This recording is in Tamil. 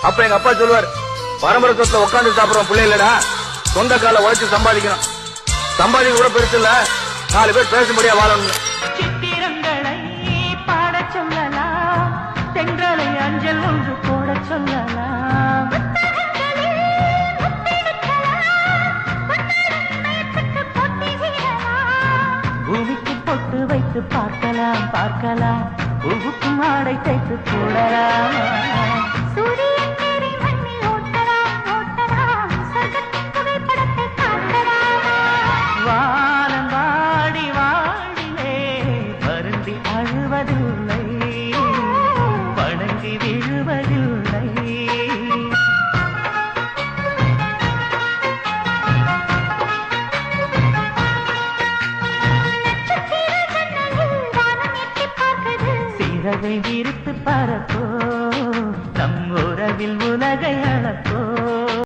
அப்ப எங்க அப்பா சொல்லுவார், பரம்பரை சொத்துல உட்காந்து சாப்பிடுற பிள்ளை இல்லடா, சொந்த கால உழைச்சு சம்பாதிக்கணும். சம்பாதிக்க கூட பெருசு இல்ல, 4 பேர் பேசும்படியா வாழணும். சித்திரங்களை பாட சொல்லலாம், தென்றலை அஞ்சல் ஒன்று போட சொல்லலாம். பூமிக்கு பொட்டு வைத்து பார்க்கலாம் பார்க்கலாம், பூவுக்கும் ஆடை தைத்து போடலாம். வானம் வாடி வாடிலே வருந்தி அழுவதில்லை, வணங்கி விழுவதில்லை. சிறகை விரித்து பறப்போ, நம் உறவில் உலகை அளப்போ.